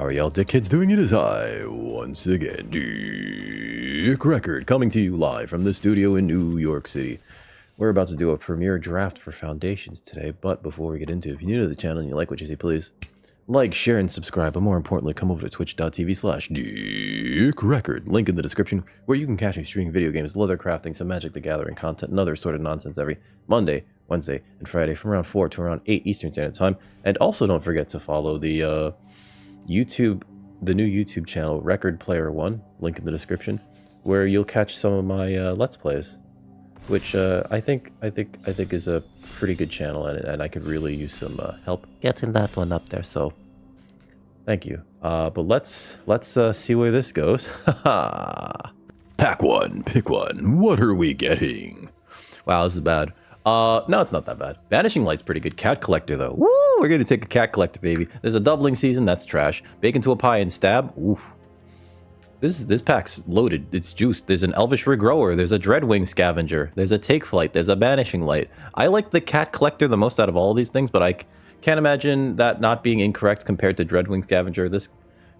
How are y'all dickheads doing? It is I, once again, Dick Record, coming to you live from the studio in New York City. We're about to do a premiere draft for Foundations today, but before we get into it, if you're new to the channel and you like what you see, please like, share, and subscribe, but more importantly, come over to twitch.tv/DickRecord, link in the description, where you can catch me streaming video games, leather crafting, some Magic the Gathering content, and other sort of nonsense every Monday, Wednesday, and Friday from around 4 to around 8 Eastern Standard Time. And also don't forget to follow the new YouTube channel, Record Player 1, link in the description, where you'll catch some of my Let's Plays, which I think is a pretty good channel, and I could really use some help getting that one up there. So, thank you. But let's see where this goes. Pack one, pick one. What are we getting? Wow, this is bad. No, it's not that bad. Vanishing Light's pretty good. Cat Collector, though. Woo! We're gonna take a Cat Collector, baby. There's a doubling season. That's trash. Bacon to a pie and stab. Ooh. This pack's loaded. It's juiced. There's an Elvish Regrower. There's a Dreadwing Scavenger. There's a Take Flight. There's a Banishing Light. I like the Cat Collector the most out of all these things, but I can't imagine that not being incorrect compared to Dreadwing Scavenger. This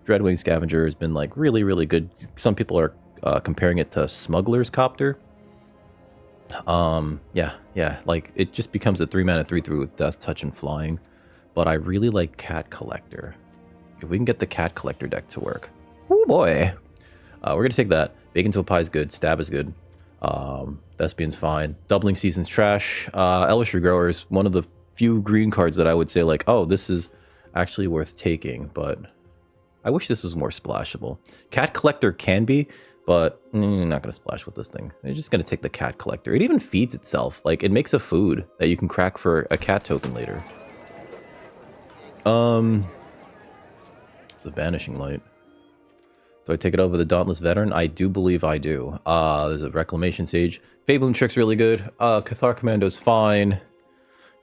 Dreadwing Scavenger has been like really, really good. Some people are comparing it to Smuggler's Copter. Yeah, like it just becomes a 3-mana 3/3 with Death Touch and Flying. But I really like Cat Collector. If we can get the Cat Collector deck to work. Oh boy. We're going to take that. Bacon to a Pie is good. Stab is good. Thespian's fine. Doubling Season's trash. Elvish Regrower is one of the few green cards that I would say like, oh, this is actually worth taking. But I wish this was more splashable. Cat Collector can be, but you're not going to splash with this thing. You're just going to take the Cat Collector. It even feeds itself. Like, it makes a food that you can crack for a cat token later. It's a Banishing Light. Do I take it over the Dauntless Veteran? I do believe I do. There's a Reclamation Sage. Fabling Trick's really good. Cathar Commando's fine.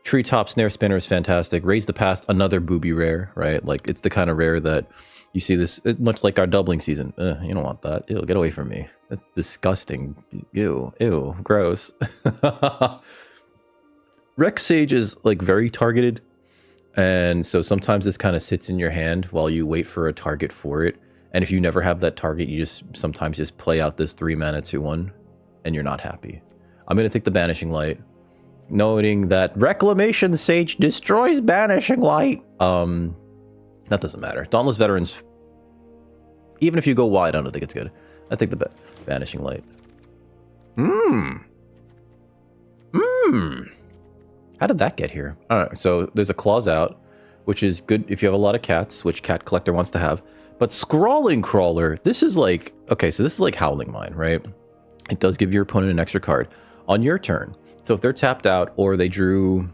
Treetop Snare Spinner is fantastic. Raise the Past, another booby rare, right? Like, it's the kind of rare that you see this, much like our doubling season. You don't want that. Ew, get away from me. That's disgusting. Ew, gross. Rex Sage is, like, very targeted. And so sometimes this kind of sits in your hand while you wait for a target for it. And if you never have that target, you sometimes just play out this 3-mana 2/1, and you're not happy. I'm going to take the Banishing Light, noting that Reclamation Sage destroys Banishing Light. That doesn't matter. Dauntless Veterans, even if you go wide, I don't think it's good. I take the Banishing Light. How did that get here? All right, so there's a Claws Out, which is good if you have a lot of cats, which Cat Collector wants to have. But Scrawling Crawler, this is like, okay, so this is like Howling Mine, right? It does give your opponent an extra card on your turn. So if they're tapped out or they drew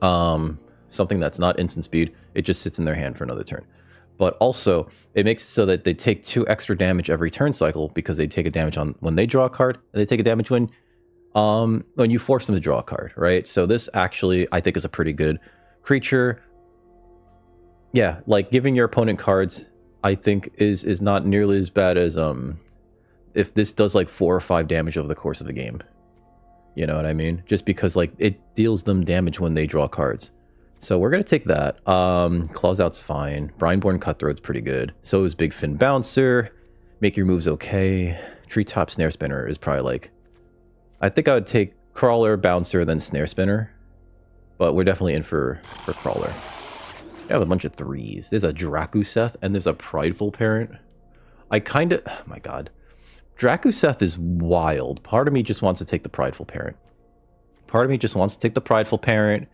something that's not instant speed, it just sits in their hand for another turn. But also, it makes it so that they take 2 extra damage every turn cycle because they take a damage on when they draw a card, and they take a damage when you force them to draw a card, right? So this actually, I think, is a pretty good creature. Yeah, like giving your opponent cards, I think is not nearly as bad as if this does like 4 or 5 damage over the course of a game. You know what I mean? Just because like it deals them damage when they draw cards. So we're gonna take that. Claws Out's fine. Brineborn Cutthroat's pretty good. So is Big Fin Bouncer. Make your moves okay. Treetop Snare Spinner is probably like, I think I would take Crawler, Bouncer, then Snare Spinner. But we're definitely in for Crawler. I have a bunch of 3s. There's a Drakuseth and there's a Prideful Parent. I kind of... Oh my god. Drakuseth is wild. Part of me just wants to take the Prideful Parent. Part of me just wants to take the Prideful Parent.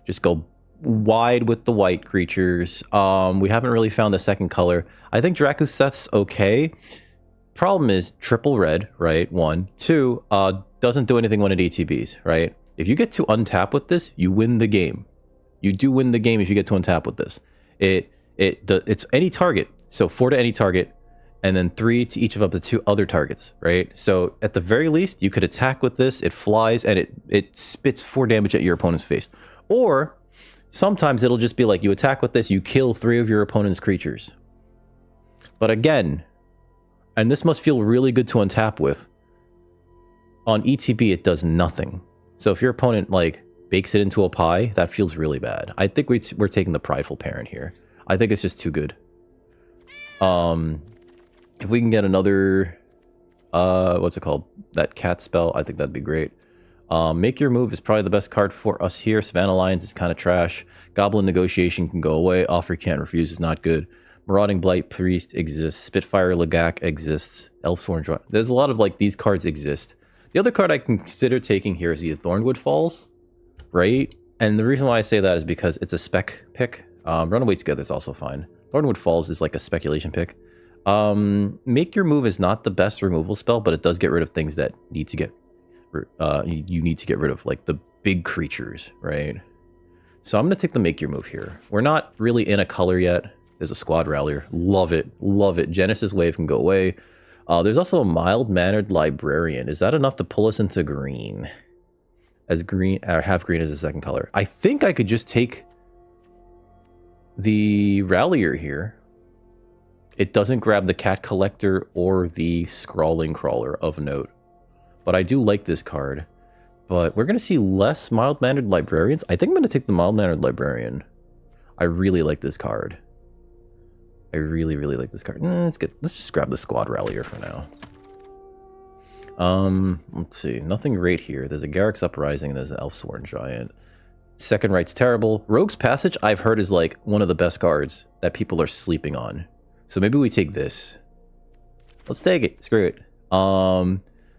Just go wide with the white creatures. We haven't really found a second color. I think Drakuseth's okay. Problem is triple red, right? 1. 2, doesn't do anything when it ETBs, right? If you get to untap with this, you win the game. You do win the game if you get to untap with this. It's any target. So 4 to any target, and then 3 to each of up to 2 other targets, right? So at the very least, you could attack with this. It flies and it spits 4 damage at your opponent's face. Or sometimes it'll just be like you attack with this, you kill 3 of your opponent's creatures. But again, and this must feel really good to untap with. On ETB, it does nothing. So if your opponent like bakes it into a pie, that feels really bad. I think we're taking the Prideful Parent here. I think it's just too good. If we can get another, what's it called? That cat spell, I think that'd be great. Make Your Move is probably the best card for us here. Savannah Lions is kind of trash. Goblin Negotiation can go away. Offer Can't Refuse is not good. Marauding Blight Priest exists. Spitfire Lagak exists. Elfsworn Draw. There's a lot of like these cards exist. The other card I consider taking here is the Thornwood Falls, right? And the reason why I say that is because it's a spec pick. Runaway Together is also fine. Thornwood Falls is like a speculation pick. Make Your Move is not the best removal spell, but it does get rid of things that need to get you need to get rid of, like the big creatures, right? So I'm going to take the Make Your Move here. We're not really in a color yet. There's a Squad Rallier. Love it. Love it. Genesis Wave can go away. There's also a Mild-Mannered Librarian. Is that enough to pull us into green? As green, or have green as a second color. I think I could just take the Rallier here. It doesn't grab the Cat Collector or the Scrawling Crawler of note. But I do like this card. But we're going to see less Mild-Mannered Librarians. I think I'm going to take the Mild-Mannered Librarian. I really like this card. I really, really like this card. Let's just grab the Squad Rallier for now. Let's see. Nothing great here. There's a Garruk's Uprising and there's an Elfsworn Giant. Second Right's terrible. Rogue's Passage, I've heard, is like one of the best cards that people are sleeping on. So maybe we take this. Let's take it. Screw it.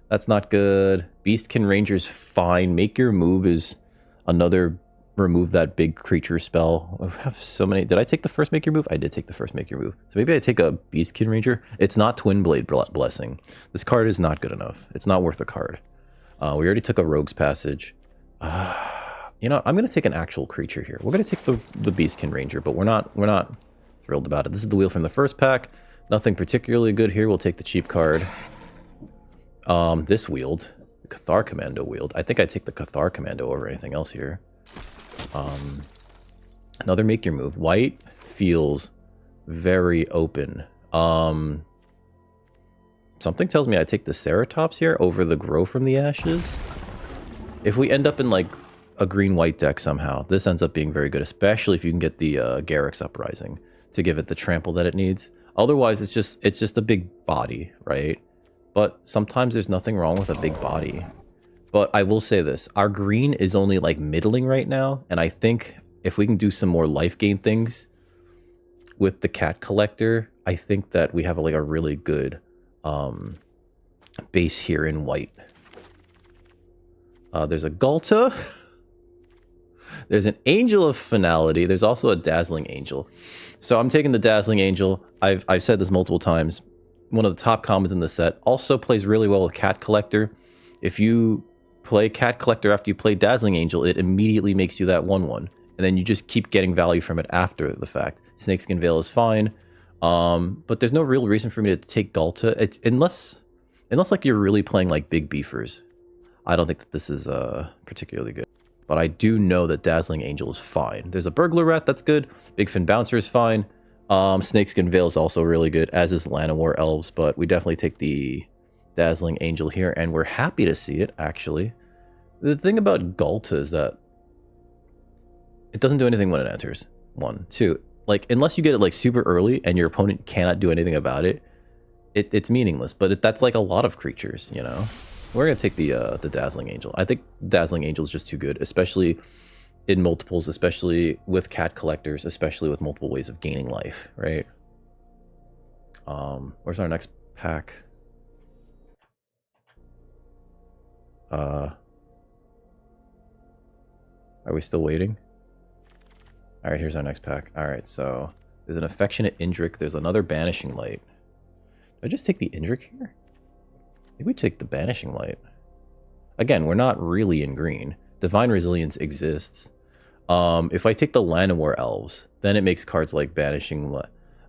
That's not good. Beastkin Ranger's fine. Make Your Move is another remove that big creature spell. I have so many. Did I take the first Make Your Move? I did take the first Make Your Move. So maybe I take a Beastkin Ranger. It's not Twin Blade Blessing. This card is not good enough. It's not worth a card. We already took a Rogue's Passage. You know, I'm going to take an actual creature here. We're going to take the Beastkin Ranger, but we're not thrilled about it. This is the wheel from the first pack. Nothing particularly good here. We'll take the cheap card. This wield, the Cathar Commando wield. I think I take the Cathar Commando over anything else here. Another Make Your Move. White feels very open. Something tells me I take the Ceratops here over the Grow from the Ashes. If we end up in like a green-white deck somehow, this ends up being very good, especially if you can get the Garruk's Uprising to give it the trample that it needs. Otherwise, it's just a big body, right? But sometimes there's nothing wrong with a big body. But I will say this, our green is only like middling right now, and I think if we can do some more life gain things with the Cat Collector, I think that we have like a really good base here in white. There's a Galta. There's an Angel of Finality. There's also a Dazzling Angel. So I'm taking the Dazzling Angel. I've said this multiple times. One of the top commons in the set. Also plays really well with Cat Collector. If you play Cat Collector after you play Dazzling Angel, it immediately makes you that 1/1. And then you just keep getting value from it after the fact. Snakeskin Veil is fine. But there's no real reason for me to take Galta. Unless like you're really playing like big beefers. I don't think that this is particularly good. But I do know that Dazzling Angel is fine. There's a Burglar Rat that's good. Big Fin Bouncer is fine. Snakeskin Veil is also really good, as is Llanowar Elves. But we definitely take the Dazzling Angel here, and we're happy to see it, actually. The thing about Galta is that it doesn't do anything when it enters. 1. 2. Like, unless you get it like super early and your opponent cannot do anything about it, it's meaningless. But that's like a lot of creatures, you know? We're going to take the Dazzling Angel. I think Dazzling Angel is just too good, especially in multiples, especially with Cat Collectors, especially with multiple ways of gaining life, right? Where's our next pack? Are we still waiting? All right, here's our next pack. All right, so there's an Affectionate Indrik. There's another Banishing Light. Did I just take the Indrik here? Maybe we take the Banishing Light. Again, we're not really in green. Divine Resilience exists. If I take the Llanowar Elves, then it makes cards like Affectionate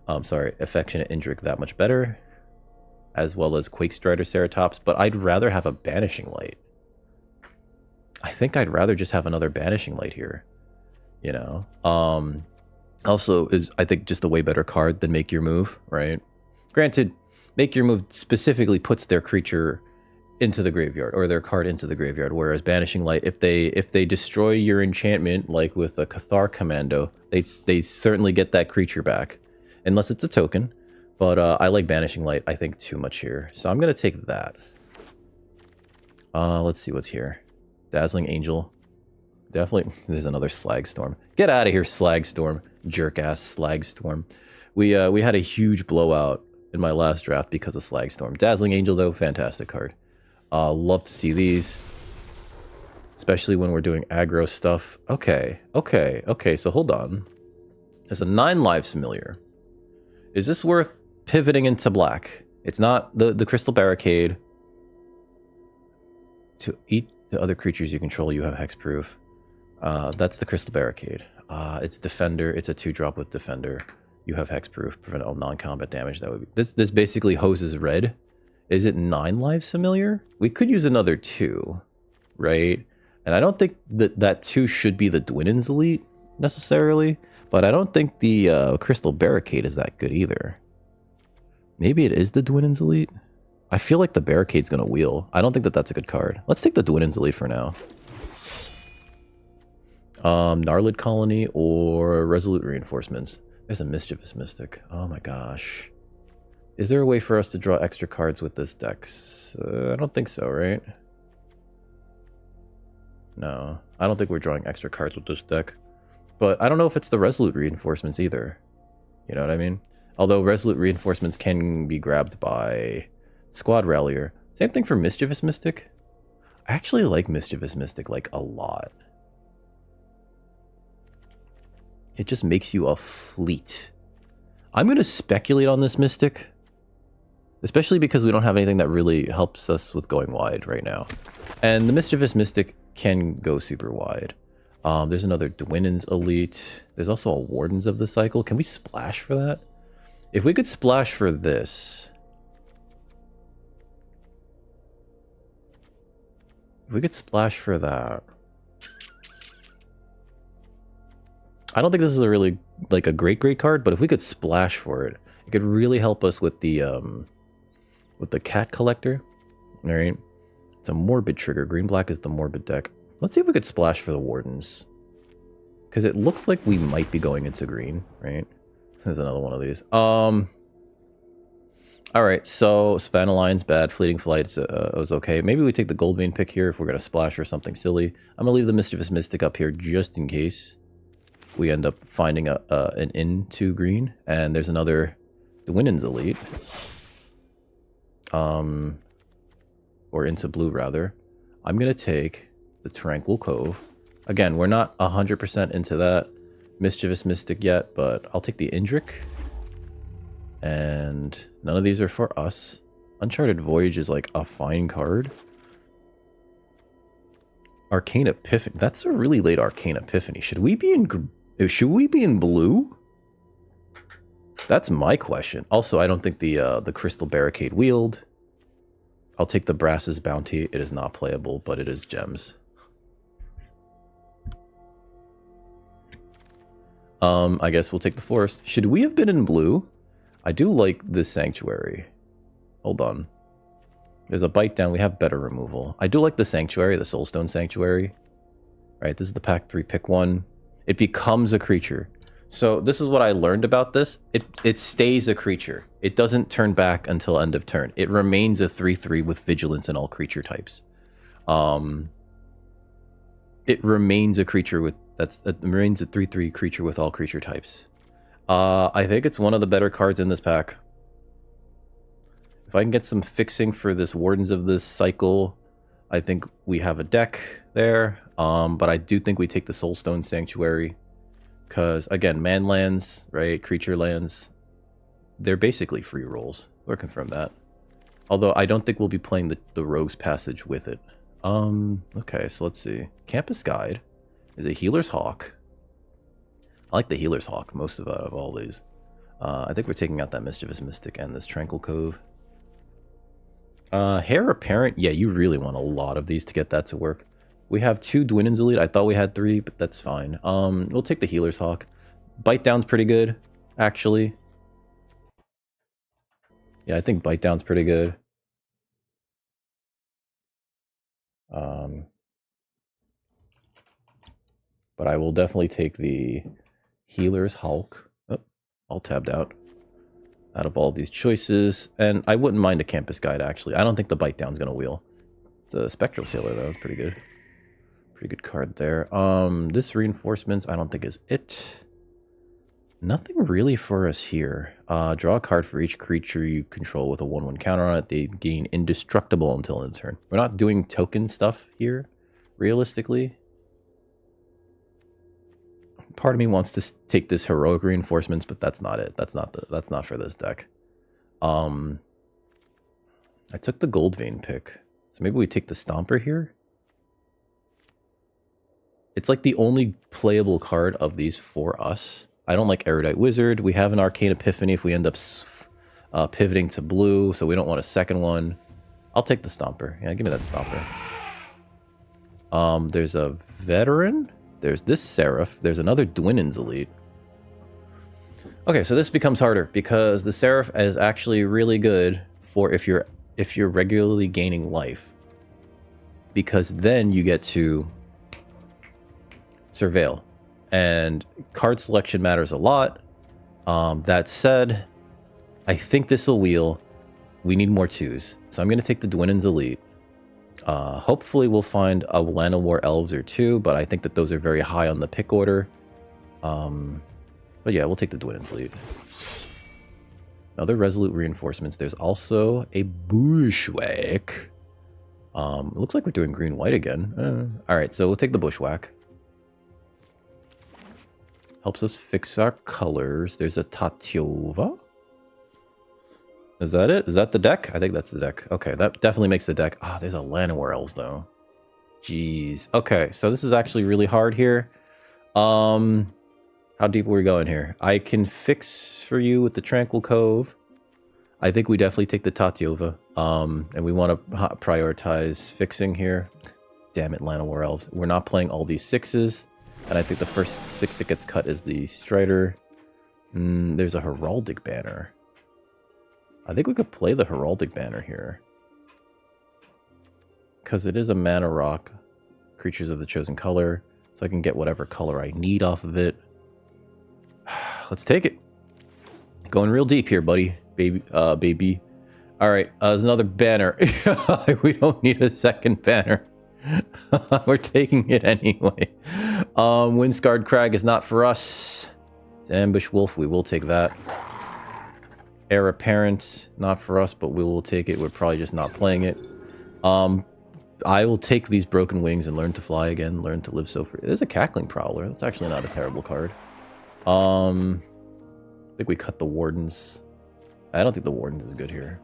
Indrik that much better, as well as Quakestrider Ceratops, but I'd rather have a Banishing Light. I think I'd rather just have another Banishing Light here, you know? Also is, I think, just a way better card than Make Your Move, right? Granted, Make Your Move specifically puts their creature into the graveyard, or their card into the graveyard, whereas Banishing Light, if they destroy your enchantment, like with a Cathar Commando, they certainly get that creature back, unless it's a token. But I like Banishing Light, I think, too much here. So I'm going to take that. Let's see what's here. Dazzling Angel. Definitely. There's another Slag Storm. Get out of here, Slag Storm. Jerk-ass Slag Storm. We had a huge blowout in my last draft because of Slag Storm. Dazzling Angel, though, fantastic card. Love to see these. Especially when we're doing aggro stuff. Okay, so hold on. There's a 9 lives familiar. Is this worth pivoting into black? It's not the Crystal Barricade. To eat the other creatures you control, you have hexproof. That's the Crystal Barricade. It's Defender. It's a 2-drop with Defender. You have hexproof. Prevent all non-combat damage. That would be this basically hoses red. Is it 9 lives familiar? We could use another 2, right? And I don't think that 2 should be the Dwinnen's Elite necessarily, but I don't think the Crystal Barricade is that good either. Maybe it is the Dwinnen's Elite. I feel like the Barricade's gonna wheel. I don't think that's a good card. Let's take the Dwinnen's Elite for now. Gnarlid Colony or Resolute Reinforcements. There's a Mischievous Mystic. Oh my gosh. Is there a way for us to draw extra cards with this deck? I don't think so, right? No, I don't think we're drawing extra cards with this deck. But I don't know if it's the Resolute Reinforcements either. You know what I mean? Although Resolute Reinforcements can be grabbed by Squad Rallier. Same thing for Mischievous Mystic. I actually like Mischievous Mystic, like, a lot. It just makes you a fleet. I'm going to speculate on this Mystic. Especially because we don't have anything that really helps us with going wide right now. And the Mischievous Mystic can go super wide. There's another Dwinnen's Elite. There's also a Wardens of the Cycle. Can we splash for that? If we could splash for this... If we could splash for that... I don't think this is a really, like, a great card, but if we could splash for it, it could really help us with the Cat Collector. Alright? It's a Morbid trigger. Green-black is the Morbid deck. Let's see if we could splash for the Wardens. Because it looks like we might be going into green, right? There's another one of these. Alright, so Savannah Lion's bad. Fleeting Flight was okay. Maybe we take the Gold Vein pick here if we're going to splash or something silly. I'm going to leave the Mischievous Mystic up here just in case we end up finding an into green. And there's another Dwinnen's Elite. Or into blue, rather. I'm going to take the Tranquil Cove. Again, we're not 100% into that Mischievous Mystic yet, but I'll take the Indrik. And none of these are for us. Uncharted Voyage is like a fine card. Arcane Epiphany. That's a really late Arcane Epiphany. Should we be in blue? That's my question. Also, I don't think the Crystal Barricade wheeled. I'll take the Brass's Bounty. It is not playable, but it is gems. I guess we'll take the Forest. Should we have been in blue? I do like this Sanctuary. Hold on. There's a Bite Down. We have better removal. I do like the Sanctuary, the Soulstone Sanctuary. Right, this is the pack 3, pick 1. It becomes a creature. So this is what I learned about this. It stays a creature. It doesn't turn back until end of turn. It remains a 3/3 with vigilance in all creature types. It remains a creature with it remains a 3/3 creature with all creature types. I think it's one of the better cards in this pack. If I can get some fixing for this Wardens of this Cycle, I think we have a deck there. But I do think we take the Soulstone Sanctuary. Because, again, man lands, right, creature lands, they're basically free rolls. We'll confirm that. Although I don't think we'll be playing the Rogue's Passage with it. Okay, so let's see. Campus Guide is a Healer's Hawk. I like the Healer's Hawk most of all these. I think we're taking out that Mischievous Mystic and this Tranquil Cove. Heir Apparent, yeah, you really want a lot of these to get that to work. We have 2 Dwinnen's Elite. I thought we had 3, but that's fine. We'll take the Healer's Hawk. Bite Down's pretty good, actually. Yeah, I think Bite Down's pretty good. But I will definitely take the Healer's Hulk. Oh, all tabbed out. out of all these choices. And I wouldn't mind a campus guide, actually. I don't think the bite down's going to wheel. It's a Spectral Sailor, though. It's pretty good. Pretty good card there. This reinforcements, I don't think is it. Nothing really for us here. Draw a card for each creature you control with a 1/1 counter on it. They gain indestructible until end of turn. We're not doing token stuff here, realistically. Part of me wants to take this heroic reinforcements, but that's not it. That's not for this deck. I took the Gold Vein pick. So maybe we take the Stomper here. It's like the only playable card of these for us. I don't like Erudite Wizard. We have an Arcane Epiphany if we end up pivoting to blue, so we don't want a second one. I'll take the Stomper. Yeah, give me that Stomper. There's a Veteran. There's this Seraph. There's another Dwinnen's Elite. Okay, so this becomes harder because the Seraph is actually really good for if you're regularly gaining life. Because then you get to Surveil. And card selection matters a lot. That said, I think this will wheel. We need more 2s. So I'm going to take the Dwinnen's Elite. Hopefully we'll find a Land of War Elves or 2, but I think that those are very high on the pick order. But yeah, we'll take the Dwinnen's Elite. Another Resolute Reinforcements. There's also a Bushwhack. It looks like we're doing green-white again. Alright, so we'll take the Bushwhack. Helps us fix our colors. There's a Tatiova. Is that it? Is that the deck? I think that's the deck. Okay, that definitely makes the deck. Ah, there's a Land of War Elves, though. Jeez. Okay, so this is actually really hard here. How deep are we going here? I can fix for you with the Tranquil Cove. I think we definitely take the Tatiova. And we want to prioritize fixing here. Damn it, Land of War Elves. We're not playing all these 6s. And I think the first 6 that gets cut is the Strider. There's a Heraldic Banner. I think we could play the Heraldic Banner here. Because it is a mana rock. Creatures of the chosen color. So I can get whatever color I need off of it. Let's take it. Going real deep here, buddy. Baby. Alright, there's another banner. We don't need a second banner. We're taking it anyway. Windscarred Crag is not for us. It's an Ambush Wolf. We will take that. Heir Apparent, not for us, but we will take it. We're probably just not playing it. I will take these Broken Wings and Learn to Fly again. Learn to Live So Free. There's a Cackling Prowler. That's actually not a terrible card. I think we cut the Wardens. I don't think the Wardens is good here.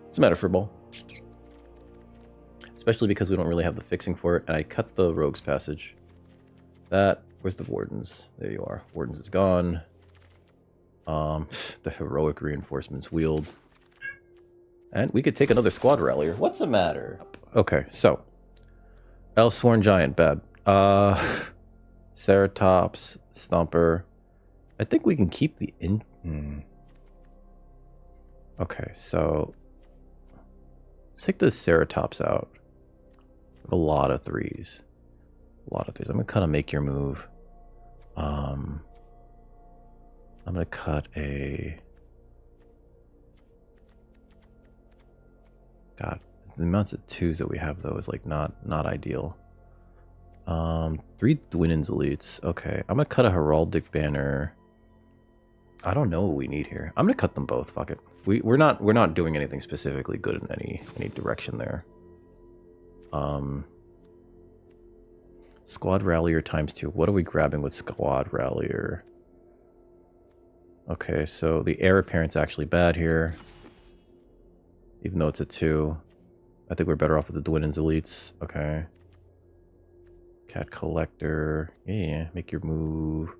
It's a matter for ball. Especially because we don't really have the fixing for it. And I cut the Rogue's Passage. Where's the Wardens? There you are. Wardens is gone. The Heroic Reinforcements wheeled. And we could take another Squad Rallier. What's the matter? Okay, so. Elsworn Giant, bad. Ceratops, Stomper. I think we can keep the Okay, so. Let's take the Ceratops out. A lot of 3s. A lot of 3s. I'm going to kind of make your move. I'm going to cut a... God, the amounts of 2s that we have, though, is like not ideal. 3 Dwinnen's Elites. Okay, I'm going to cut a Heraldic Banner. I don't know what we need here. I'm going to cut them both. Fuck it. We're not doing anything specifically good in any direction there. Squad Rallier ×2. What are we grabbing with Squad Rallier? Okay, so the Heir Apparent's actually bad here. Even though it's a 2. I think we're better off with the Dwinnen's Elites. Okay. Cat Collector. Yeah, make your move.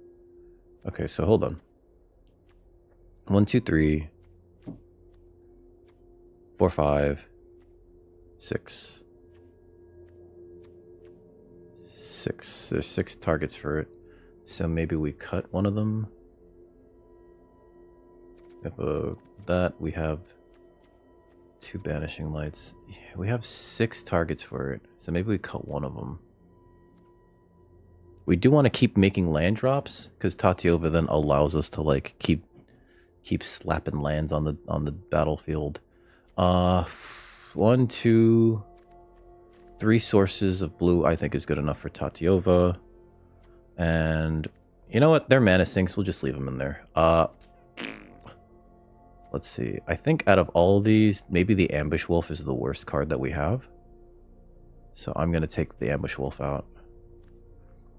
Okay, so hold on. 1, 2, 3. 4, 5. 6. 6. There's 6 targets for it. So maybe we cut one of them. We have that. We have 2 Banishing Lights. Yeah, we have 6 targets for it. So maybe we cut one of them. We do want to keep making land drops, because Tatiova then allows us to like keep Keep slapping lands on the battlefield. 1, 2, 3 sources of blue I think is good enough for Tatiova. And you know what? They're mana sinks. We'll just leave them in there. Let's see. I think out of all of these, maybe the Ambush Wolf is the worst card that we have. So I'm going to take the Ambush Wolf out.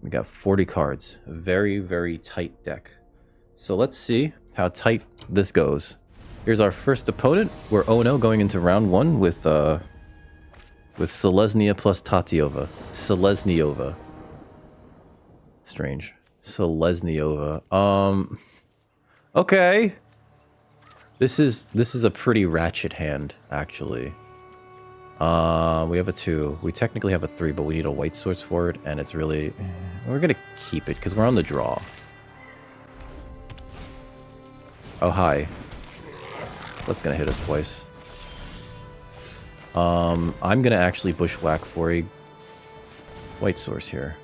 We got 40 cards. Very, very tight deck. So let's see how tight this goes. Here's our first opponent. We're 0-0 going into round 1 with Selesnya plus Tatiova. Selesnyova. Strange. Selesnyova. Okay. This is a pretty ratchet hand, actually. We have a 2. We technically have a 3, but we need a white source for it, and it's really... We're gonna keep it, because we're on the draw. Oh, hi. That's gonna hit us twice. I'm gonna actually bushwhack for a white source here.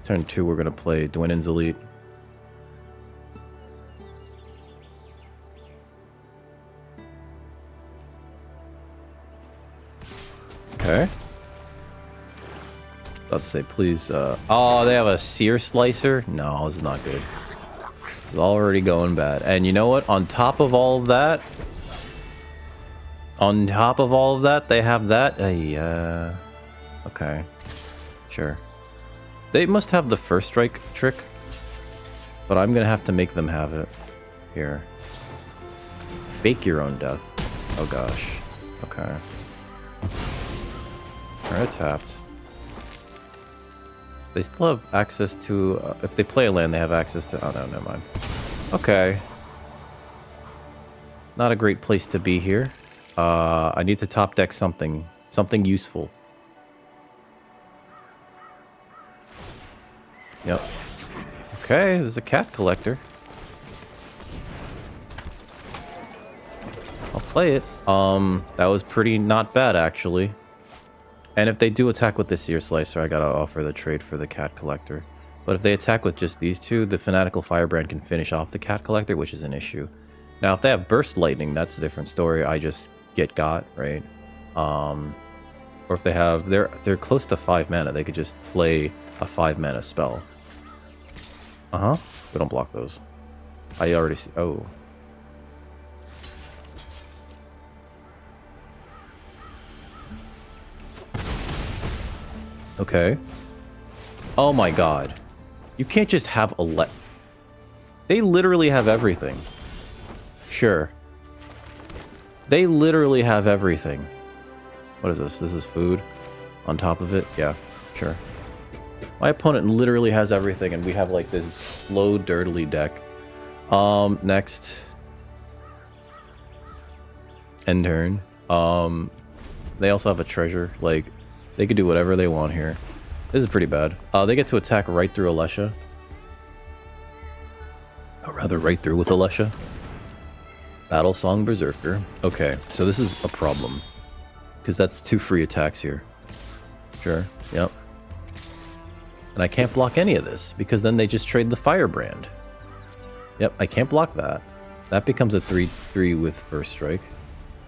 Turn 2, we're gonna play Dwynen's Elite. Okay. Let's say, please. Oh, they have a Sear Slicer? No, this is not good. It's already going bad. And you know what? On top of all of that, they have that. Okay. Sure. They must have the first strike trick, but I'm going to have to make them have it. Here. Fake your own death. Oh, gosh. Okay. Alright, tapped. They still have access to... if they play a land, they have access to... Oh, no, never mind. Okay. Not a great place to be here. I need to top deck something. Something useful. Yep. Okay, there's a cat collector. I'll play it. That was pretty not bad, actually. And if they do attack with the Sear Slicer, I gotta offer the trade for the Cat Collector. But if they attack with just these two, the Fanatical Firebrand can finish off the Cat Collector, which is an issue. Now, if they have Burst Lightning, that's a different story. I just get got, right? Or if they have... They're close to 5 mana. They could just play a 5 mana spell. Uh-huh. We don't block those. I already see... Oh. Okay. Oh my god. You can't just have a They literally have everything. Sure. They literally have everything. What is this? This is food on top of it? Yeah, sure. My opponent literally has everything, and we have like this slow, dirtily deck. Next. End turn. They also have a treasure. Like, they could do whatever they want here. This is pretty bad. They get to attack right through Alesha. Or rather, right through with Alesha. Battle Song Berserker. Okay, so this is a problem. Because that's 2 free attacks here. Sure, yep. And I can't block any of this, because then they just trade the Firebrand. Yep, I can't block that. That becomes a 3/3 with First Strike.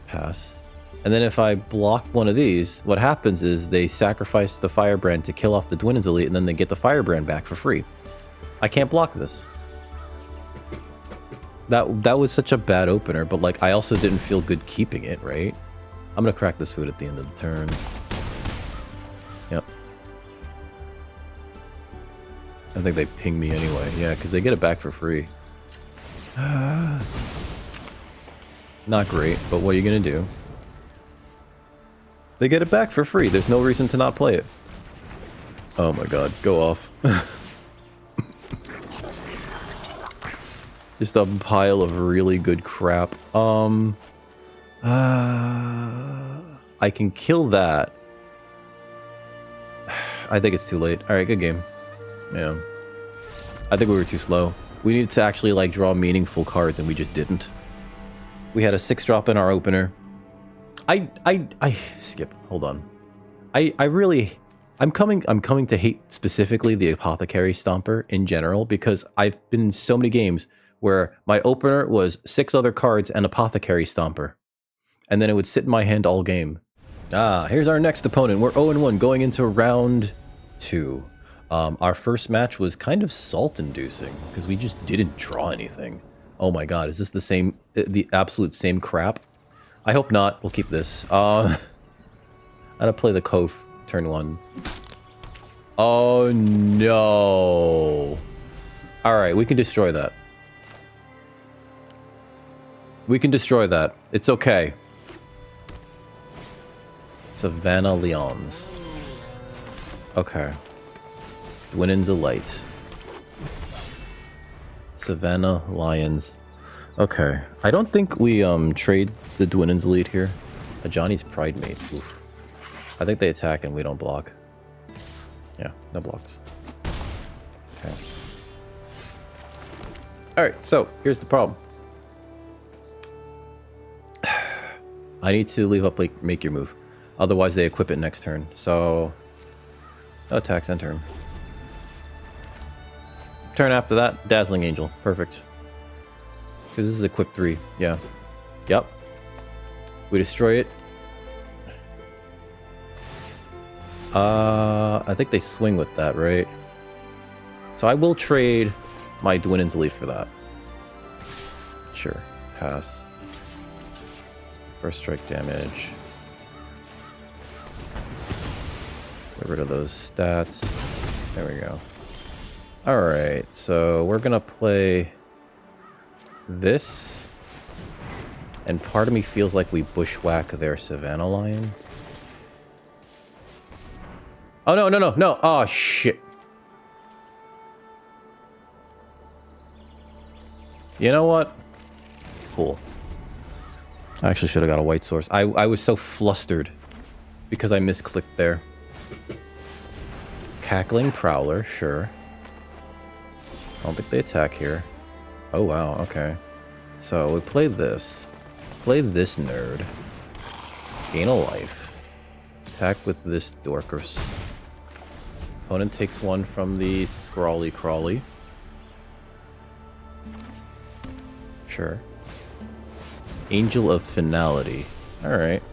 Pass. And then if I block one of these, what happens is they sacrifice the Firebrand to kill off the Dwynen's Elite, and then they get the Firebrand back for free. I can't block this. That was such a bad opener, but like I also didn't feel good keeping it, right? I'm gonna crack this food at the end of the turn. Yep. I think they ping me anyway. Yeah, because they get it back for free. Not great, but what are you gonna do? They get it back for free. There's no reason to not play it. Oh my god, go off. Just a pile of really good crap. I can kill that. I think it's too late. Alright, good game. Yeah. I think we were too slow. We needed to actually like draw meaningful cards and we just didn't. We had a 6-drop in our opener. I skip. Hold on. I I'm coming to hate specifically the Apothecary Stomper in general, because I've been in so many games where my opener was 6 other cards and Apothecary Stomper, and then it would sit in my hand all game. Here's our next opponent. We're 0-1 going into round 2. Our first match was kind of salt-inducing because we just didn't draw anything. Oh my god, is this the same, the absolute same crap? I hope not. We'll keep this. I'm gonna play the Cove turn 1. Oh no. Alright, we can destroy that. We can destroy that. It's okay. Savannah Leons. Okay. Dwinnen's a light. Savannah Lions. Okay. I don't think we trade the Dwinnen's Elite here. A Johnny's Pride Mate. Oof. I think they attack and we don't block. Yeah, no blocks. Okay. Alright, so here's the problem. I need to leave up like make your move. Otherwise they equip it next turn. So no attacks end turn. Turn after that, Dazzling Angel. Perfect. Because this is equip 3. Yeah. Yep. We destroy it. I think they swing with that, right? So I will trade my Dwinnen's Elite for that. Sure. Pass. First strike damage. Get rid of those stats. There we go. Alright, so we're gonna play this. And part of me feels like we bushwhack their Savannah Lion. Oh, no, no, no, no. Oh, shit. You know what? Cool. I actually should have got a white source. I was so flustered because I misclicked there. Cackling Prowler, sure. I don't think they attack here. Oh, wow, okay. So we play this. Play this nerd. Gain a life. Attack with this Dorcas. Opponent takes 1 from the Scrawly Crawly. Sure. Angel of Finality. Alright.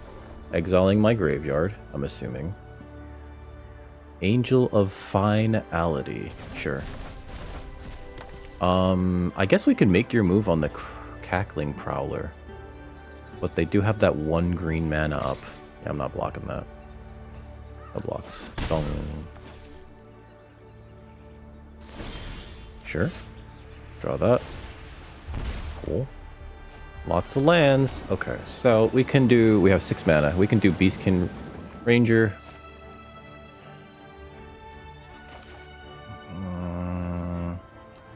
Exiling my graveyard, I'm assuming. Angel of Finality. Sure. I guess we can make your move on the Cackling Prowler. But they do have that 1 green mana up. Yeah, I'm not blocking that. No blocks. Dong. Sure. Draw that. Cool. Lots of lands. Okay, so we can do... We have 6 mana. We can do Beastkin Ranger.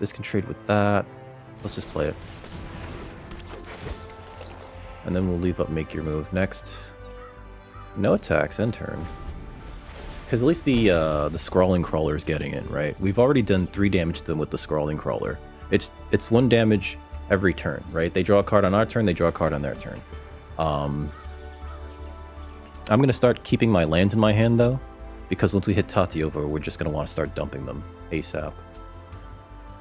This can trade with that. Let's just play it. And then we'll leave up make your move next. No attacks, end turn. Because at least the Scrawling Crawler is getting in, right? We've already done 3 damage to them with the Scrawling Crawler. It's 1 damage every turn, right? They draw a card on our turn, they draw a card on their turn. I'm going to start keeping my lands in my hand, though. Because once we hit Tatiova, we're just going to want to start dumping them ASAP.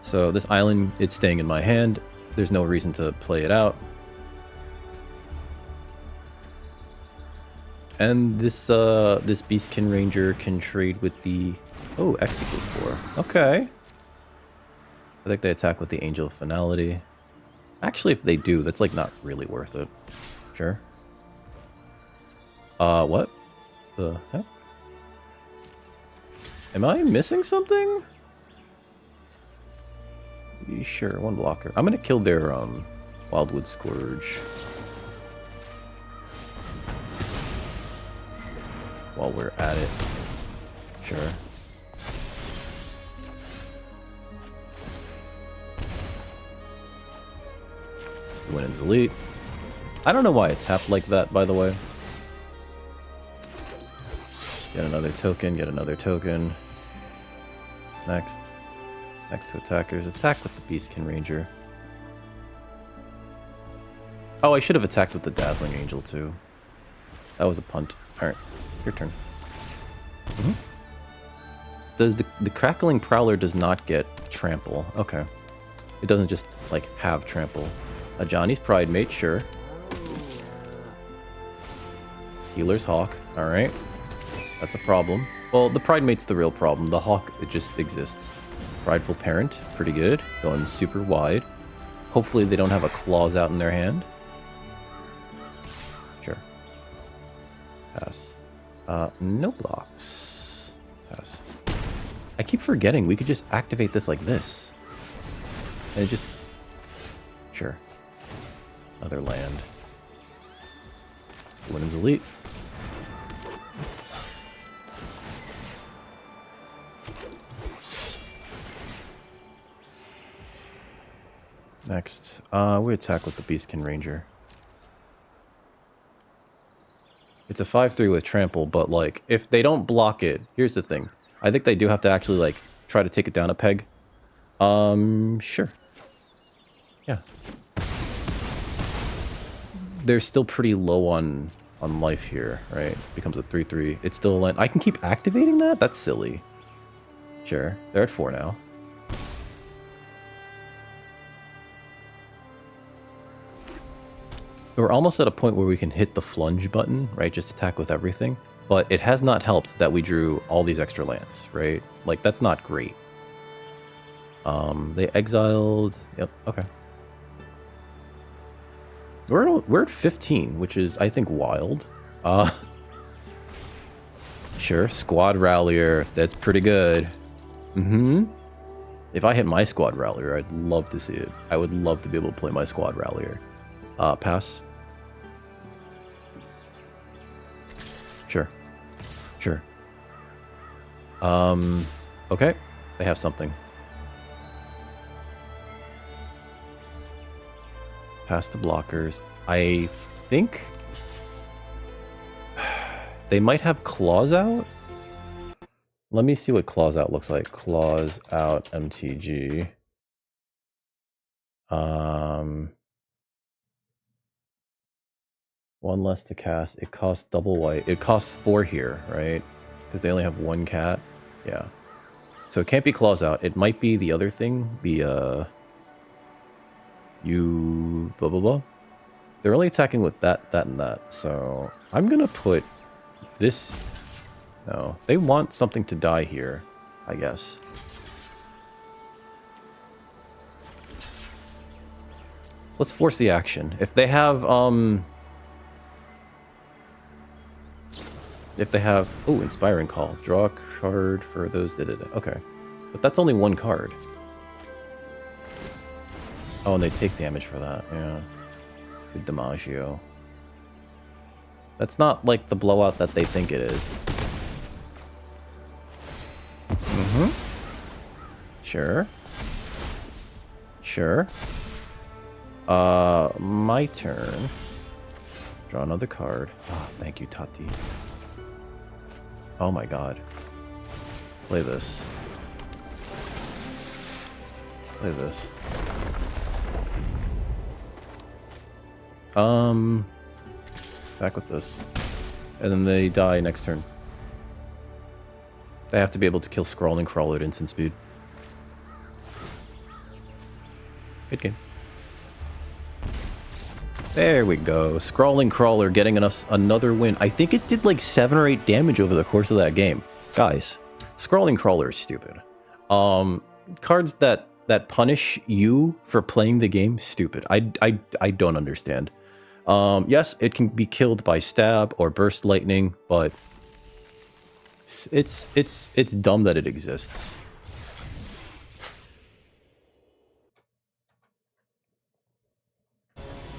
So this island, it's staying in my hand. There's no reason to play it out. And this this Beastkin Ranger can trade with the... Oh, X equals 4. Okay. I think they attack with the Angel of Finality. Actually, if they do, that's like not really worth it. Sure. What? The heck? Am I missing something? Sure, 1 blocker. I'm gonna kill their Wildwood Scourge. While we're at it. Sure. Dwinnen's Elite. I don't know why it tapped like that, by the way. Get another token, get another token. Next. Next to attackers. Attack with the Beastkin Ranger. Oh, I should have attacked with the Dazzling Angel, too. That was a punt. Alright, your turn. Does the Crackling Prowler does not get trample? Okay. It doesn't just, like, have trample. A Johnny's Pride Mate, sure. Healer's Hawk, alright. That's a problem. Well, the Pride Mate's the real problem. The Hawk, it just exists. Prideful Parent, pretty good. Going super wide. Hopefully they don't have a claws out in their hand. Sure. Pass. No blocks. Pass. I keep forgetting we could just activate this like this. And it just... Sure. Other land. Women's Elite. Next, we attack with the Beastkin Ranger. It's a 5/3 with trample, but like, if they don't block it, here's the thing. I think they do have to actually like try to take it down a peg. Sure. Yeah. They're still pretty low on life here, right? Becomes a 3/3. It's still a land. I can keep activating that? That's silly. Sure. They're at 4 now. We're almost at a point where we can hit the flunge button, right? Just attack with everything. But it has not helped that we drew all these extra lands, right? Like, that's not great. They exiled... Yep, okay. We're at 15, which is, I think, wild. Sure, Squad Rallier. That's pretty good. Mm-hmm. If I hit my Squad Rallier, I'd love to see it. I would love to be able to play my Squad Rallier. Pass. Sure. Sure. Okay. They have something. Pass the blockers. I think they might have claws out. Let me see what claws out looks like. Claws out MTG. One less to cast. It costs double white. It costs 4 here, right? Because they only have 1 cat. Yeah. So it can't be claws out. It might be the other thing. The, you... blah, blah, blah. They're only attacking with that, that, and that. So I'm going to put this... No. They want something to die here, I guess. So let's force the action. If they have, oh, Inspiring Call. Draw a card for those... Okay. But that's only 1 card. Oh, and they take damage for that, yeah. To DiMaggio. That's not, like, the blowout that they think it is. Mm-hmm. Sure. Sure. My turn. Draw another card. Oh, thank you, Tati. Oh my god. Play this. Play this. Attack with this. And then they die next turn. They have to be able to kill Scrawling Crawler at instant speed. Good game. There we go. Scrawling Crawler getting us another win. I think it did like 7 or 8 damage over the course of that game. Guys, Scrawling Crawler is stupid. Cards that punish you for playing the game, stupid. I don't understand. Yes, it can be killed by stab or burst lightning, but it's dumb that it exists.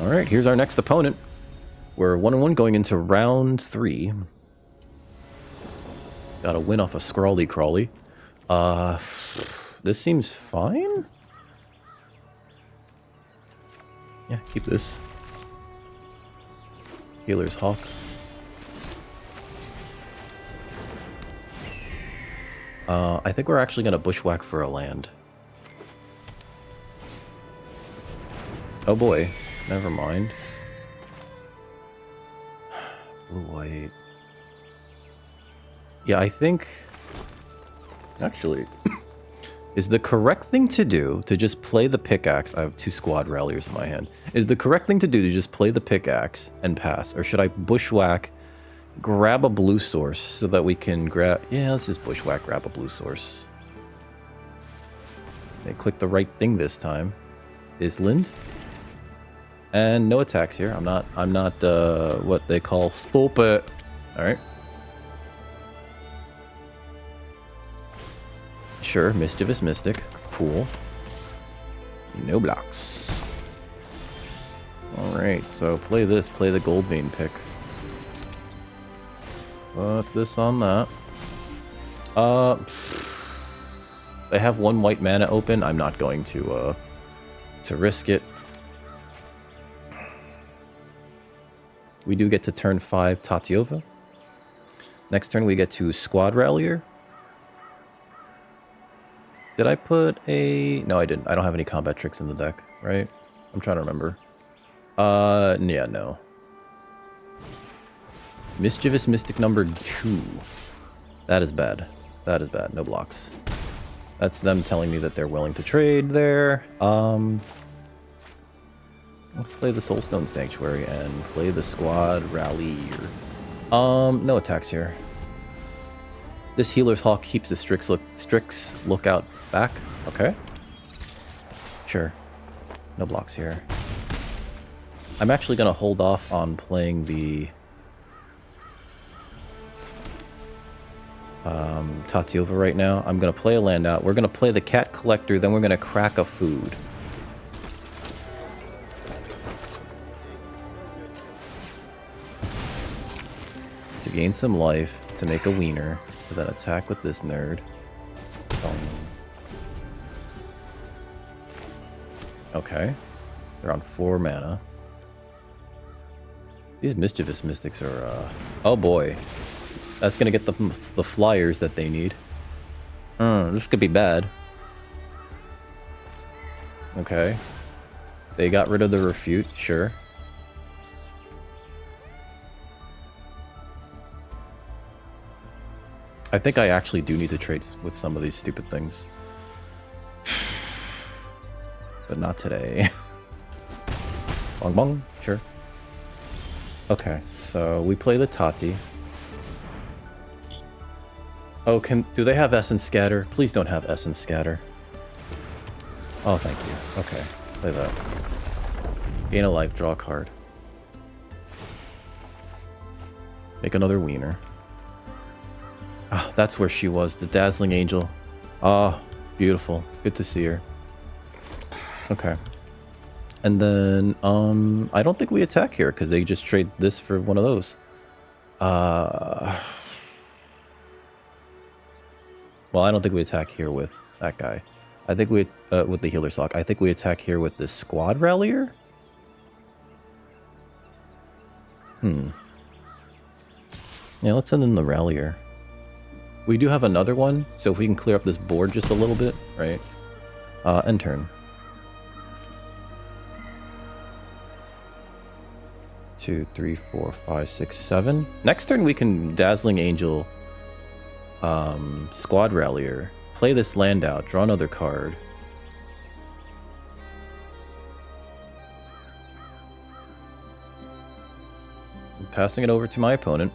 All right, here's our next opponent. We're 1-1 going into round 3. Got a win off a Scrawly Crawly. This seems fine. Yeah, keep this. Healer's Hawk. I think we're actually going to bushwhack for a land. Oh boy, never mind. Blue-white. Yeah, I think Actually, is the correct thing to do to just play the pickaxe? I have 2 squad ralliers in my hand. Is the correct thing to do to just play the pickaxe and pass? Or should I bushwhack, grab a blue source so that we can grab... Yeah, let's just bushwhack, grab a blue source. They clicked the right thing this time. Island. And no attacks here. I'm not what they call stupid. Alright. Sure, Mischievous Mystic. Cool. No blocks. Alright, so play this. Play the gold vein pick. Put this on that. They have 1 white mana open. I'm not going to risk it. We do get to turn 5 Tatiova. Next turn we get to Squad Rallier. Did I put a... No, I didn't. I don't have any combat tricks in the deck, right? I'm trying to remember. Yeah, no. Mischievous Mystic number 2. That is bad. That is bad. No blocks. That's them telling me that they're willing to trade there. Let's play the Soulstone Sanctuary and play the Squad Rallier. No attacks here. This Healer's Hawk keeps the Strix lookout back. Okay. Sure. No blocks here. I'm actually going to hold off on playing the Tatiova right now. I'm going to play a land out. We're going to play the Cat Collector, then we're going to crack a food. To gain some life, to make a wiener, so then attack with this nerd. Okay. They're on 4 mana. These Mischievous Mystics are, oh boy. That's gonna get the flyers that they need. This could be bad. Okay. They got rid of the refute, sure. I think I actually do need to trade with some of these stupid things. But not today. Bong bong, sure. Okay, so we play the Tati. Oh, do they have Essence Scatter? Please don't have Essence Scatter. Oh, thank you. Okay, play that. Gain a life, draw a card. Make another wiener. Ah, oh, that's where she was, the Dazzling Angel. Ah, oh, beautiful. Good to see her. Okay. And then, I don't think we attack here, because they just trade this for one of those. Well, I don't think we attack here with that guy. I think we, with the Healer's Hawk, I think we attack here with the Squad Rallier? Yeah, let's send in the Rallier. We do have another one, so if we can clear up this board just a little bit, right? End turn. 2, 3, 4, 5, 6, 7. Next turn we can Dazzling Angel, Squad Rallier, play this land out, draw another card. I'm passing it over to my opponent.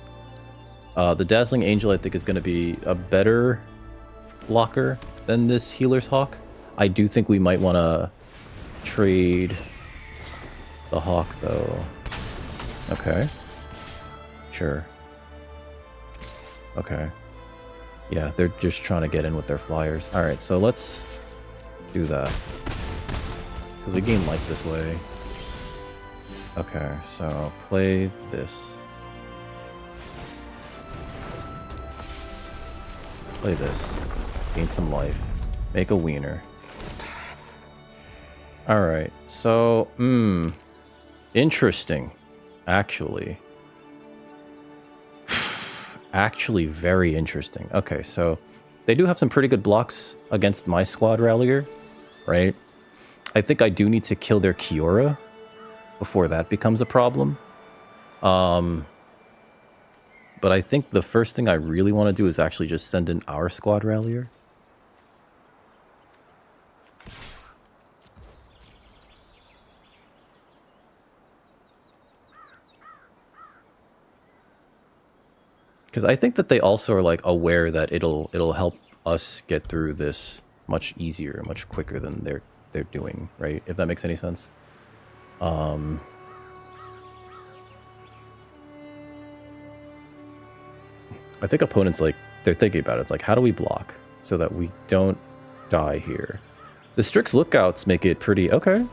The Dazzling Angel, I think, is going to be a better blocker than this Healer's Hawk. I do think we might want to trade the Hawk, though. Okay. Sure. Okay. Yeah, they're just trying to get in with their flyers. Alright, so let's do that. Because we gain life this way. Okay, so play this. Play this. Gain some life. Make a wiener. Alright, so, interesting. Actually. Actually very interesting. Okay, so they do have some pretty good blocks against my Squad Rallier, right? I think I do need to kill their Kiora before that becomes a problem. But I think the first thing I really want to do is actually just send in our Squad Rallier. Because I think that they also are like aware that it'll help us get through this much easier, much quicker than they're doing, right? If that makes any sense. I think opponents like they're thinking about it. It's like, how do we block so that we don't die here? The Strix lookouts make it pretty okay.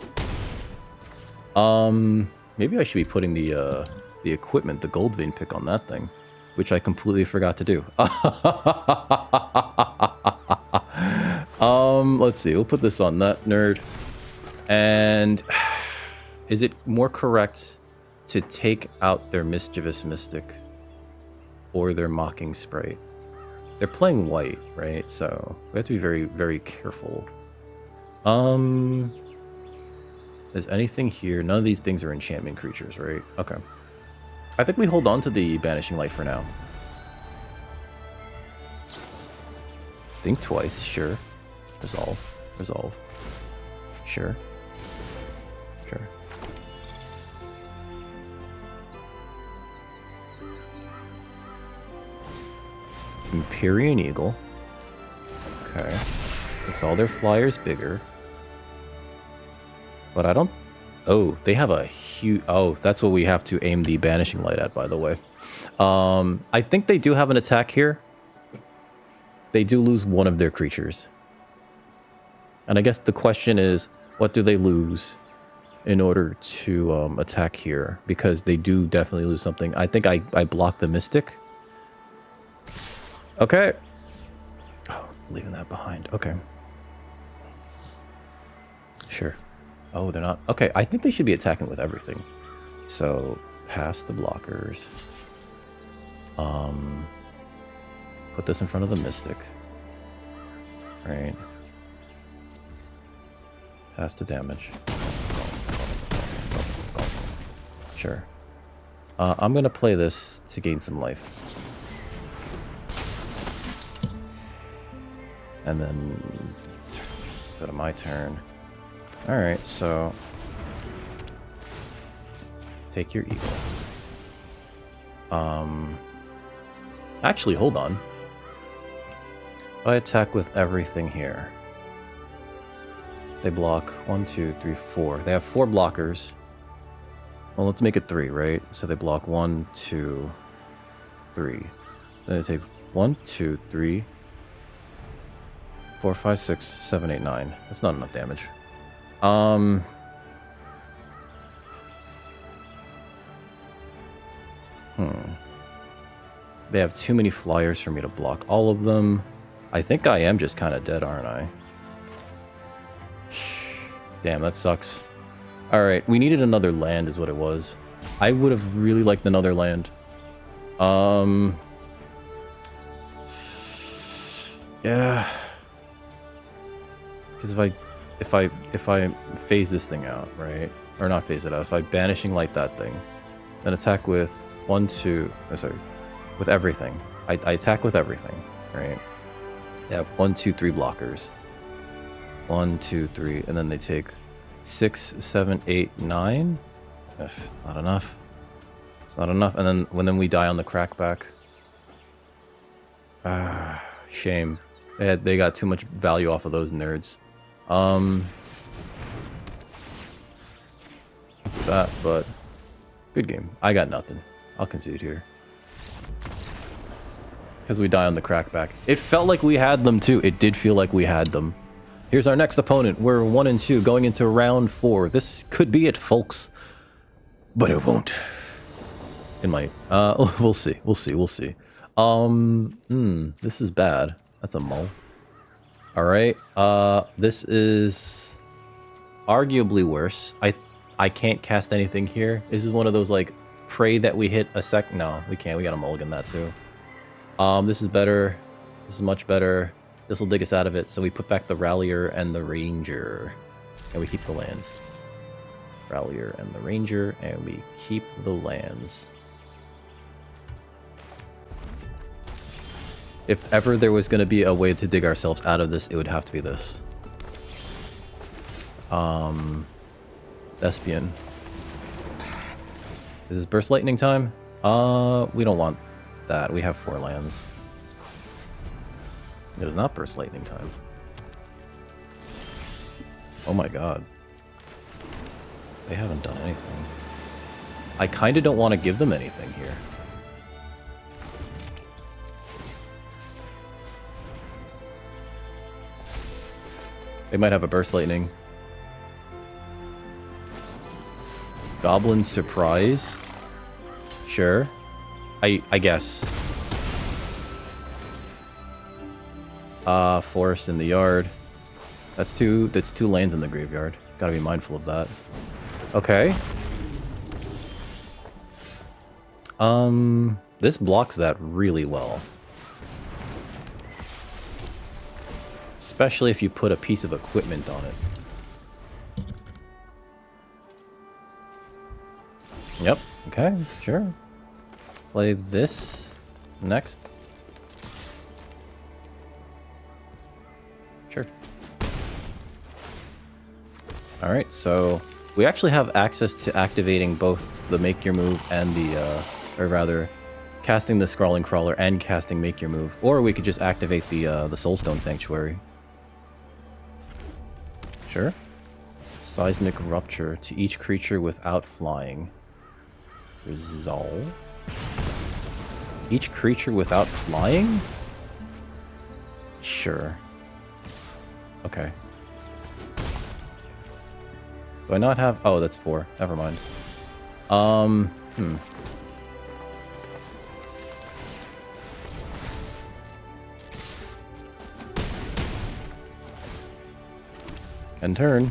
Maybe I should be putting the equipment, the gold vein pick on that thing, which I completely forgot to do. Let's see. We'll put this on that nerd. And is it more correct to take out their mischievous mystic or their mocking sprite? They're playing white, right? So we have to be very, very careful. Is anything here? None of these things are enchantment creatures, right? Okay. I think we hold on to the Banishing Light for now. Think twice, sure. Resolve. Resolve. Sure. Sure. Empyrean Eagle. Okay. Makes all their flyers bigger. But I don't... Oh, they have a huge... Oh, that's what we have to aim the Banishing Light at, by the way. I think they do have an attack here. They do lose one of their creatures. And I guess the question is, what do they lose in order to attack here? Because they do definitely lose something. I think I blocked the Mystic. Okay. Oh, leaving that behind. Okay. Sure. Oh, they're not. Okay, I think they should be attacking with everything. So, past the blockers. Put this in front of the Mystic. Right. Pass the damage. Sure. I'm going to play this to gain some life. And then go to my turn. Alright, so take your eagle. Actually, hold on. I attack with everything here. They block 1, 2, 3, 4. They have 4 blockers. Well, let's make it 3, right? So they block 1, 2, 3. Then they take 1, 2, 3, 4, 5, 6, 7, 8, 9. That's not enough damage. They have too many flyers for me to block all of them. I think I am just kind of dead, aren't I? Damn, that sucks. Alright, we needed another land is what it was. I would have really liked another land. Yeah. Because if I phase this thing out, right? Or not phase it out, if I Banishing Light that thing, then attack with 1, 2, sorry, with everything. I attack with everything, right? They have 1, 2, 3 blockers. 1, 2, 3, and then they take 6, 7, 8, 9. That's not enough. It's not enough. And then when we die on the crackback. Shame. They got too much value off of those nerds. That, but good game. I got nothing. I'll concede here. Because we die on the crackback. It felt like we had them too. It did feel like we had them. Here's our next opponent. We're 1 and 2 going into round 4. This could be it, folks. But it won't. It might. We'll see. We'll see. We'll see. This is bad. That's a mull. Alright. This is arguably worse. I can't cast anything here. This is one of those, like, pray that we hit a sec. No, we can't. We gotta mulligan that too. This is better. This is much better. This will dig us out of it. So we put back the Rallier and the Ranger. And we keep the lands. Rallier and the Ranger. And we keep the lands. If ever there was going to be a way to dig ourselves out of this, it would have to be this. Thespian. Is this Burst Lightning time? We don't want that. We have 4 lands. It is not Burst Lightning time. Oh my god. They haven't done anything. I kind of don't want to give them anything here. They might have a Burst Lightning. Goblin Surprise. Sure. I guess. Forest in the yard. That's two lands in the graveyard. Gotta be mindful of that. Okay. This blocks that really well. Especially if you put a piece of equipment on it. Yep, okay, sure. Play this next. Sure. Alright, so we actually have access to activating both the Make Your Move and the, or rather, casting the Scrawling Crawler and casting Make Your Move. Or we could just activate the Soulstone Sanctuary. Sure. Seismic Rupture to each creature without flying. Resolve. Each creature without flying? Sure. Okay. Do I not have... Oh, that's 4. Never mind. End turn.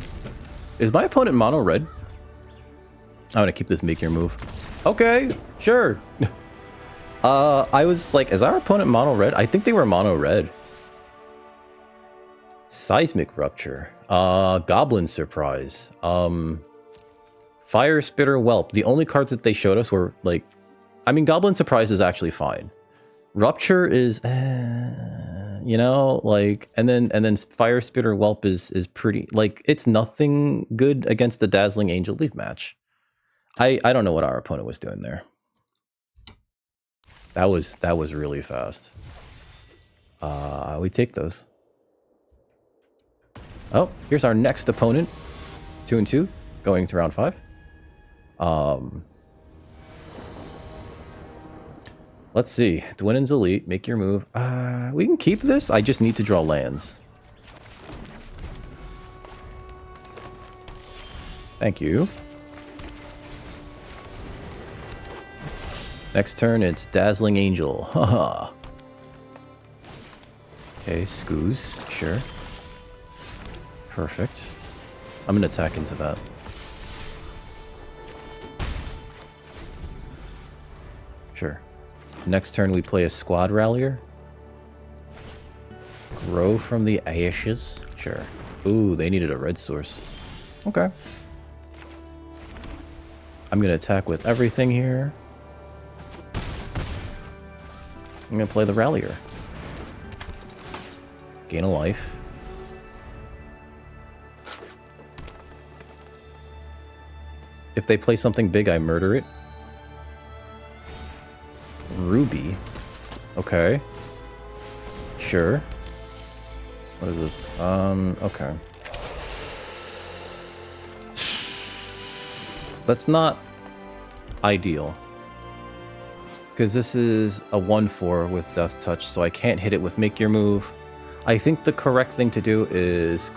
Is my opponent mono red? I'm gonna keep this Make Your Move. Okay, sure. I was like, is our opponent mono red? I think they were mono red. Seismic Rupture. Goblin Surprise. Fire Spitter Whelp. The only cards that they showed us were like, I mean, Goblin Surprise is actually fine. Rupture is, you know, like, and then Fire Spitter Whelp is pretty, like, it's nothing good against the Dazzling Angel Leaf match. I don't know what our opponent was doing there. That was really fast. We take those. Oh, here's our next opponent. 2-2, going to round 5. Let's see. Dwynen's Elite, Make Your Move. We can keep this. I just need to draw lands. Thank you. Next turn, it's Dazzling Angel. Haha. Okay, Scoos. Sure. Perfect. I'm gonna attack into that. Sure. Next turn, we play a Squad Rallier. Grow from the Ashes. Sure. Ooh, they needed a red source. Okay. I'm gonna attack with everything here. I'm gonna play the Rallier. Gain a life. If they play something big, I murder it. Ruby. Okay. Sure. What is this? Okay. That's not ideal. Because this is a 1/4 with Death Touch, so I can't hit it with Make Your Move. I think the correct thing to do is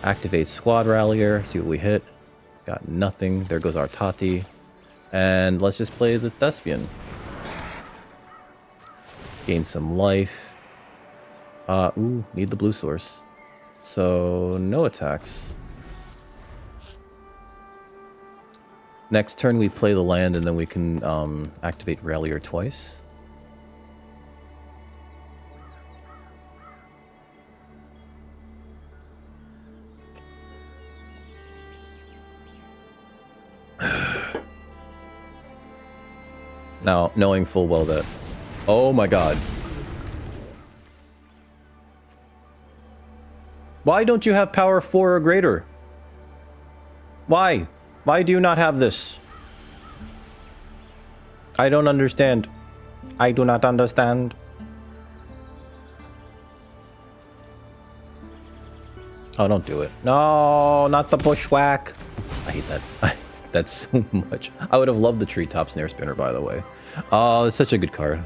activate Squad Rallier, see what we hit. Got nothing. There goes our Tati. And let's just play the Thespian. Gain some life. Ooh, need the blue source. So, no attacks. Next turn we play the land and then we can activate Rallier twice. Now, knowing full well that... Oh my god. Why don't you have power 4 or greater? Why? Why do you not have this? I don't understand. I do not understand. Oh, don't do it. No, not the bushwhack. I hate that. I hate that so much. I would have loved the treetop snare spinner, by the way. Oh, it's such a good card.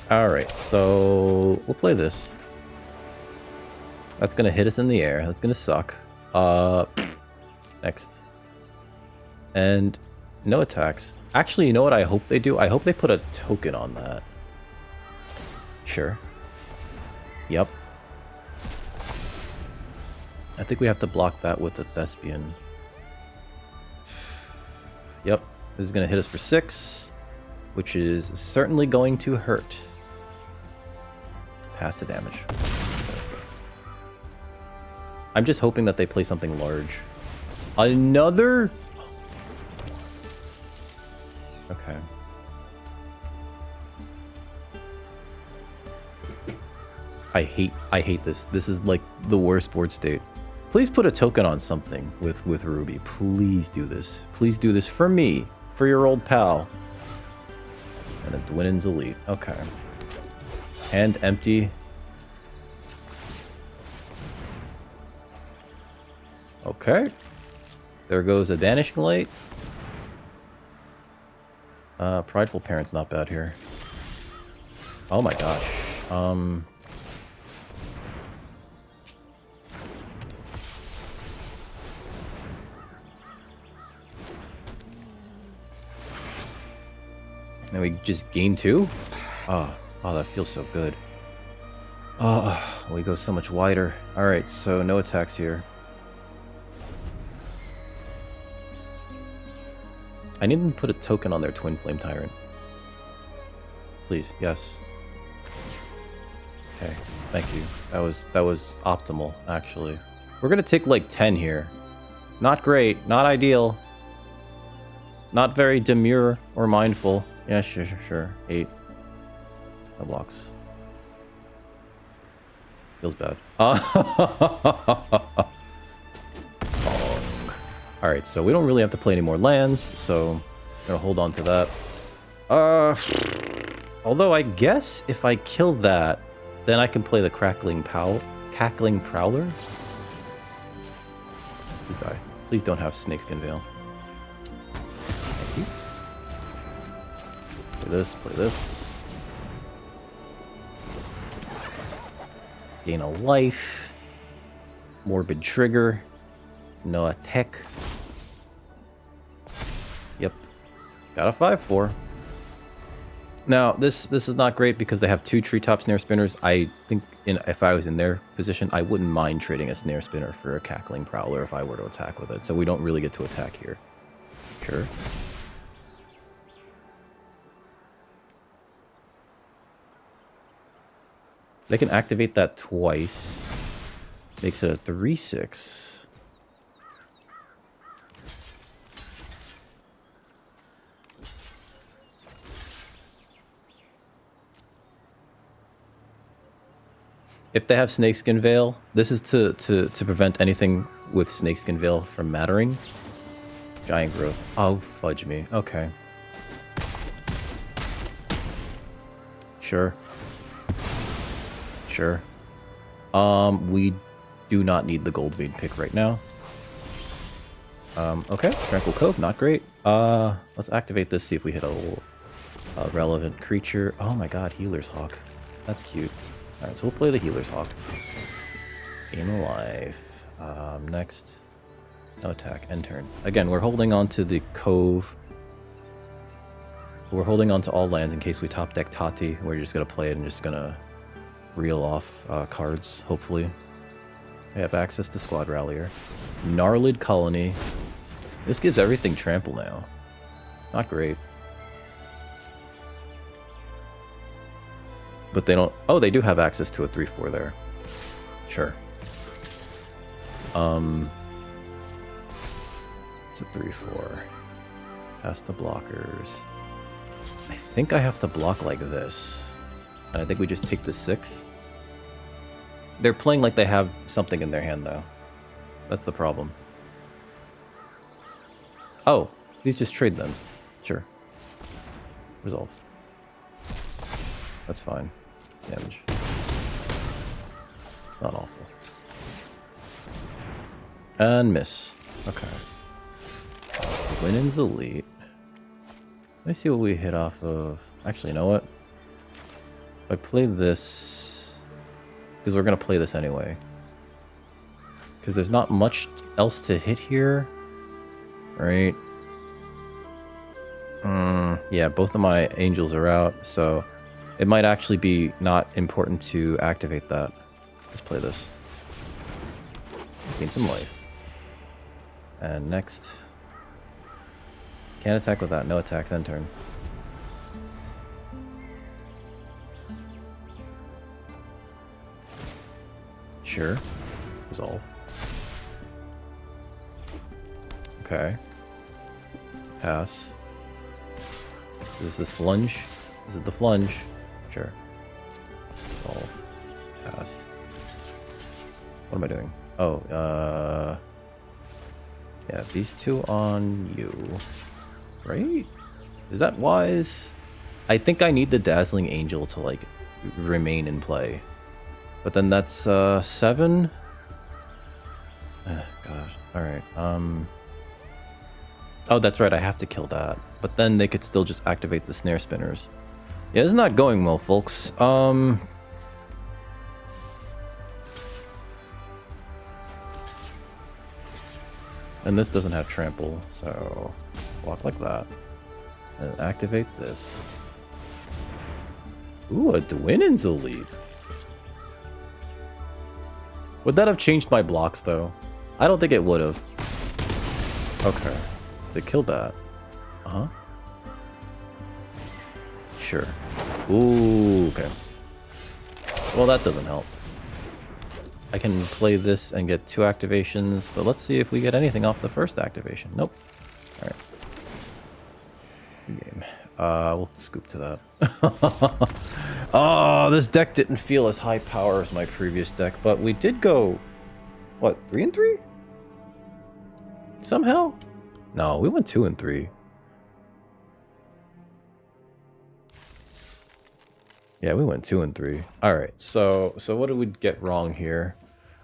All right, so we'll play this. That's gonna hit us in the air. That's gonna suck. Next. And no attacks. Actually, you know what I hope they do? I hope they put a token on that. Sure. Yep. I think we have to block that with the Thespian. Yep. This is going to hit us for 6, which is certainly going to hurt. Pass the damage. I'm just hoping that they play something large. Another? Okay. I hate this. This is like the worst board state. Please put a token on something with Ruby. Please do this. Please do this for me. For your old pal. And a Dwinnen's Elite. Okay. Hand empty. Okay. There goes a Vanishing Light. Prideful Parent's not bad here. Oh my gosh. And we just gain 2? Oh, that feels so good. Oh, we go so much wider. Alright, so no attacks here. I need them to put a token on their Twin Flame Tyrant. Please, yes. Okay, thank you. That was optimal, actually. We're gonna take like 10 here. Not great, not ideal. Not very demure or mindful. Yeah, sure. 8. That blocks. Feels bad. Alright, so we don't really have to play any more lands, so I'm gonna hold on to that. Although I guess if I kill that, then I can play the Cackling Prowler. Please die. Please don't have Snakeskin Veil. Thank you. Play this. Gain a life. Morbid Trigger. No attack. Yep. Got a 5/4. Now, this is not great because they have 2 treetop snare spinners. I think if I was in their position, I wouldn't mind trading a snare spinner for a Cackling Prowler if I were to attack with it. So we don't really get to attack here. Sure. They can activate that twice. Makes it a 3/6. If they have Snakeskin Veil, this is to prevent anything with Snakeskin Veil from mattering. Giant Growth. Oh, fudge me. Okay. Sure. We do not need the Goldvein pick right now. Okay. Tranquil Cove, not great. Let's activate this, see if we hit a relevant creature. Oh my god, Healer's Hawk. That's cute. Alright, so we'll play the Healer's Hawk. Game alive. Next. No attack. End turn. Again, we're holding on to the Cove. We're holding on to all lands in case we top deck Tati. We're just going to play it and just going to reel off cards, hopefully. I have access to Squad Rallier. Gnarlid Colony. This gives everything trample now. Not great. But they don't... Oh, they do have access to a 3/4 there. Sure. It's a 3/4. Past the blockers. I think I have to block like this. And I think we just take the 6. They're playing like they have something in their hand, though. That's the problem. Oh, these just trade then. Sure. Resolve. That's fine. Damage. It's not awful. And miss. Okay. Winning's elite. Let me see what we hit off of. Actually, you know what? If I play this... Because we're going to play this anyway. Because there's not much else to hit here. Right? Yeah, both of my angels are out, so... It might actually be not important to activate that. Let's play this. Gain some life. And next... Can't attack with that. No attacks, end turn. Sure. Resolve. Okay. Pass. Is this flunge? Is it the flunge? Sure. Resolve. Pass. What am I doing? Oh, yeah, these two on you. Right? Is that wise? I think I need the Dazzling Angel to, like, remain in play. But then that's, 7? God. Alright, Oh, that's right, I have to kill that. But then they could still just activate the Snare Spinners. Yeah, it's not going well, folks. And this doesn't have trample, so walk like that. And activate this. Ooh, a Dwinin's elite. Would that have changed my blocks, though? I don't think it would have. Okay. So they killed that. Uh-huh. Sure. Ooh, okay. Well, that doesn't help. I can play this and get 2 activations, but let's see if we get anything off the first activation. Nope. Alright. Good game. We'll scoop to that. Oh, this deck didn't feel as high power as my previous deck, but we did go... What, 3 and 3? Somehow? No, we went 2 and 3. Yeah, we went 2 and 3. Alright, so what did we get wrong here?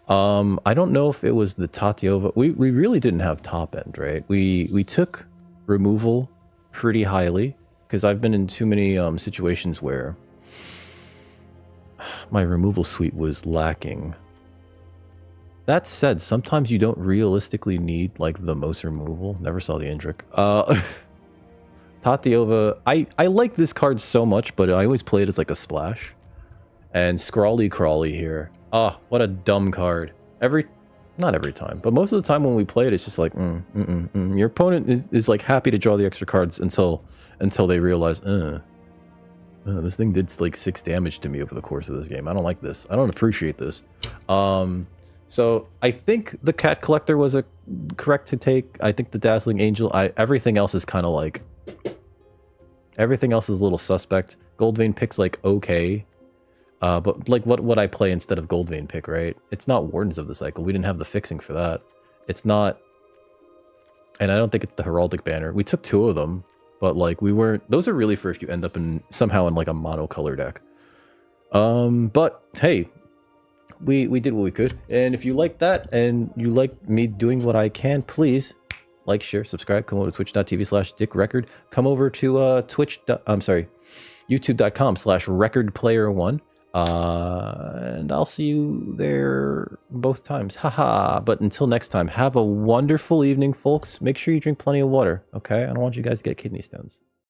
I don't know if it was the Tatiova. We really didn't have top end, right? We took removal pretty highly, because I've been in too many situations where my removal suite was lacking. That said, sometimes you don't realistically need, like, the most removal. Never saw the Indrik. Tatiova, I like this card so much, but I always play it as, like, a splash. And Scrawly Crawly here. Ah, what a dumb card. Not every time, but most of the time when we play it, it's just like, Your opponent is like, happy to draw the extra cards until they realize, this thing did, like, 6 damage to me over the course of this game. I don't like this. I don't appreciate this. So I think the Cat Collector was correct to take. I think the Dazzling Angel, everything else is kind of like... Everything else is a little suspect. Goldvein Pick's, like, okay. But, like, what would I play instead of Goldvein Pick, right? It's not Wardens of the Cycle. We didn't have the fixing for that. It's not... And I don't think it's the Heraldic Banner. We took 2 of them, but, like, we weren't... Those are really for if you end up somehow in, like, a monocolor deck. But, hey... We did what we could, and if you like that, and you like me doing what I can, please like, share, subscribe, come over to twitch.tv/dickrecord, come over to youtube.com/recordplayer1, and I'll see you there both times, haha. But until next time, have a wonderful evening, folks. Make sure you drink plenty of water, okay? I don't want you guys to get kidney stones.